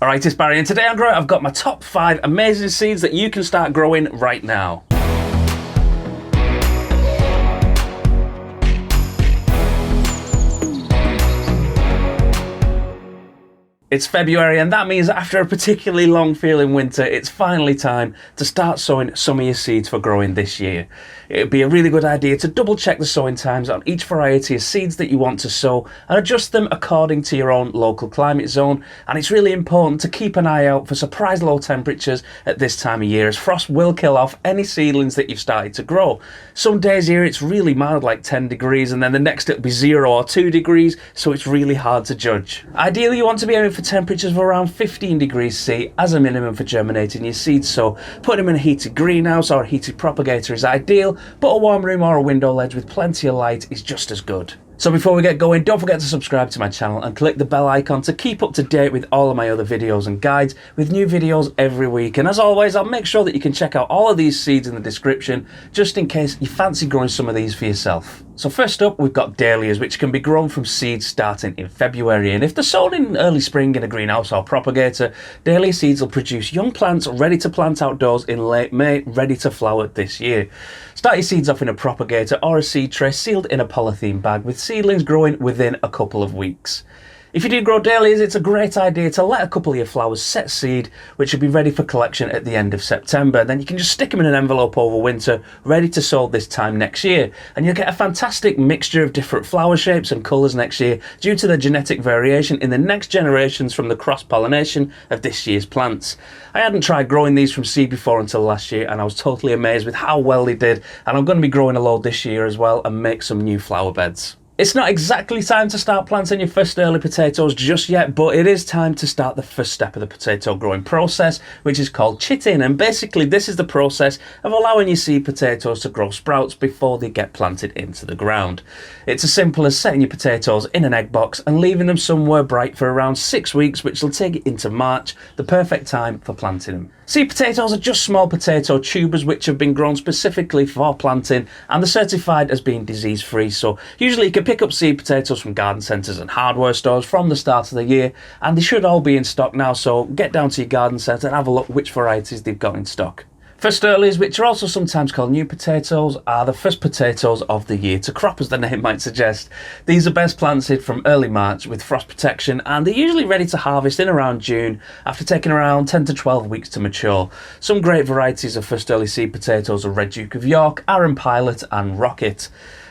Alright, it's Barry, and today I've got my top 5 amazing seeds that you can start growing right now. It's February, and that means after a particularly long feeling winter, it's finally time to start sowing some of your seeds for growing this year. It would be a really good idea to double check the sowing times on each variety of seeds that you want to sow and adjust them according to your own local climate zone. And it's really important to keep an eye out for surprise low temperatures at this time of year, as frost will kill off any seedlings that you've started to grow. Some days here it's really mild, like 10 degrees, and then the next it'll be 0 or 2 degrees, so it's really hard to judge. Ideally, you want to be aiming for temperatures of around 15 degrees C as a minimum for germinating your seeds, so putting them in a heated greenhouse or a heated propagator is ideal, but a warm room or a window ledge with plenty of light is just as good. So before we get going, don't forget to subscribe to my channel and click the bell icon to keep up to date with all of my other videos and guides, with new videos every week. And as always, I'll make sure that you can check out all of these seeds in the description, just in case you fancy growing some of these for yourself. So first up, we've got dahlias, which can be grown from seeds starting in February. And if they're sown in early spring in a greenhouse or propagator, dahlia seeds will produce young plants ready to plant outdoors in late May, ready to flower this year. Start your seeds off in a propagator or a seed tray sealed in a polythene bag, with seedlings growing within a couple of weeks. If you do grow dahlias, it's a great idea to let a couple of your flowers set seed, which will be ready for collection at the end of September. Then you can just stick them in an envelope over winter, ready to sow this time next year. And you'll get a fantastic mixture of different flower shapes and colours next year due to the genetic variation in the next generations from the cross-pollination of this year's plants. I hadn't tried growing these from seed before until last year, and I was totally amazed with how well they did. And I'm going to be growing a load this year as well and make some new flower beds. It's not exactly time to start planting your first early potatoes just yet, but it is time to start the first step of the potato growing process, which is called chitting. And basically this is the process of allowing your seed potatoes to grow sprouts before they get planted into the ground. It's as simple as setting your potatoes in an egg box and leaving them somewhere bright for around 6 weeks, which will take it into March, the perfect time for planting them. Seed potatoes are just small potato tubers which have been grown specifically for planting, and they're certified as being disease free. So usually you can pick up seed potatoes from garden centres and hardware stores from the start of the year, and they should all be in stock now, so get down to your garden centre and have a look which varieties they've got in stock. First earlies, which are also sometimes called new potatoes, are the first potatoes of the year to crop, as the name might suggest. These are best planted from early March with frost protection, and they're usually ready to harvest in around June after taking around 10 to 12 weeks to mature. Some great varieties of first early seed potatoes are Red Duke of York, Aaron Pilot and Rocket.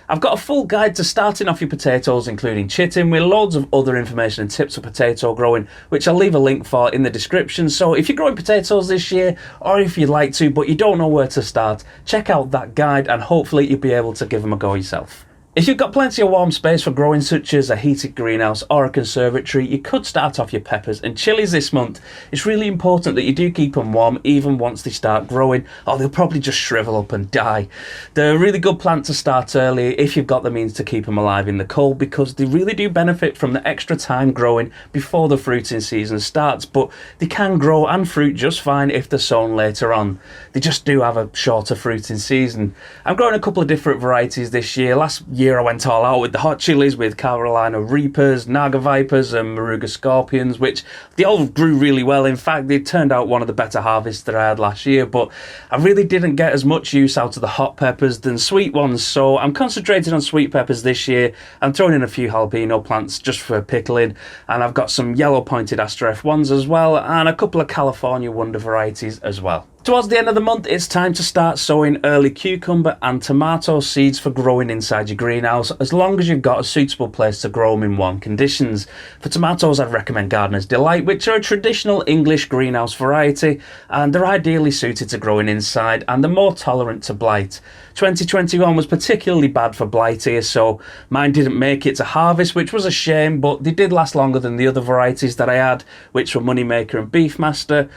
I've got a full guide to starting off your potatoes, including chitting, with loads of other information and tips for potato growing, which I'll leave a link for in the description. So if you're growing potatoes this year, or if you'd like to but you don't know where to start, check out that guide and hopefully you'll be able to give them a go yourself. If you've got plenty of warm space for growing, such as a heated greenhouse or a conservatory, you could start off your peppers and chilies this month. It's really important that you do keep them warm even once they start growing, or they'll probably just shrivel up and die. They're a really good plant to start early if you've got the means to keep them alive in the cold, because they really do benefit from the extra time growing before the fruiting season starts, but they can grow and fruit just fine if they're sown later on. They just do have a shorter fruiting season. I'm growing a couple of different varieties this year. Last year I went all out with the hot chilies with Carolina Reapers, Naga Vipers and Moruga Scorpions, which they all grew really well. In fact, they turned out one of the better harvests that I had last year, but I really didn't get as much use out of the hot peppers than sweet ones, so I'm concentrating on sweet peppers this year. I'm throwing in a few jalapeno plants just for pickling, and I've got some yellow pointed Astra F1s as well, and a couple of California Wonder varieties as well. Towards the end of the month, it's time to start sowing early cucumber and tomato seeds for growing inside your greenhouse, as long as you've got a suitable place to grow them in warm conditions. For tomatoes, I'd recommend Gardener's Delight, which are a traditional English greenhouse variety, and they're ideally suited to growing inside, and they're more tolerant to blight. 2021 was particularly bad for blight here, so mine didn't make it to harvest, which was a shame, but they did last longer than the other varieties that I had, which were Moneymaker and Beefmaster.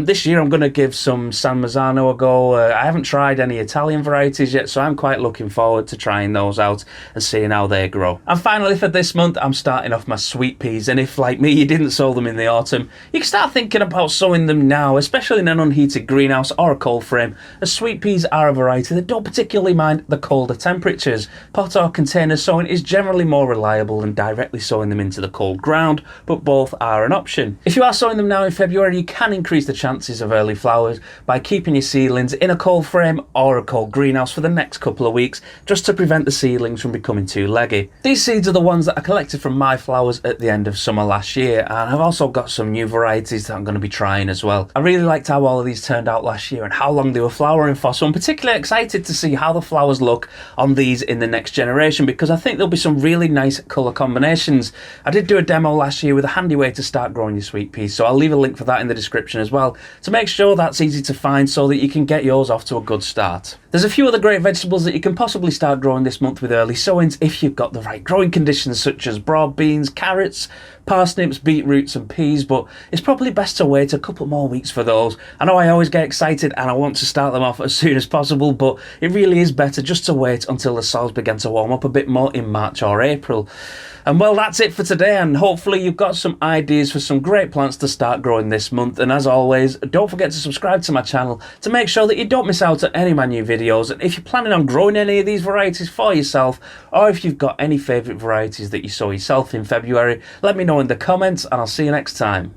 This year I'm going to give some from San Marzano ago. I haven't tried any Italian varieties yet, so I'm quite looking forward to trying those out and seeing how they grow. And finally, for this month, I'm starting off my sweet peas, and if, like me, you didn't sow them in the autumn, you can start thinking about sowing them now, especially in an unheated greenhouse or a cold frame, as sweet peas are a variety that don't particularly mind the colder temperatures. Pot or container sowing is generally more reliable than directly sowing them into the cold ground, but both are an option. If you are sowing them now in February, you can increase the chances of early flowers by keeping your seedlings in a cold frame or a cold greenhouse for the next couple of weeks, just to prevent the seedlings from becoming too leggy. These seeds are the ones that I collected from my flowers at the end of summer last year, and I've also got some new varieties that I'm going to be trying as well. I really liked how all of these turned out last year and how long they were flowering for, so I'm particularly excited to see how the flowers look on these in the next generation, because I think there'll be some really nice colour combinations. I did do a demo last year with a handy way to start growing your sweet peas, so I'll leave a link for that in the description as well, to make sure that's easy to find so that you can get yours off to a good start. There's a few other great vegetables that you can possibly start growing this month with early sowings if you've got the right growing conditions, such as broad beans, carrots, parsnips, beetroots and peas, but it's probably best to wait a couple more weeks for those. I know I always get excited and I want to start them off as soon as possible, but it really is better just to wait until the soils begin to warm up a bit more in March or April. And well, that's it for today, and hopefully you've got some ideas for some great plants to start growing this month. And as always, don't forget to subscribe to my channel to make sure that you don't miss out on any of my new videos. And if you're planning on growing any of these varieties for yourself, or if you've got any favourite varieties that you sow yourself in February, let me know in the comments, and I'll see you next time.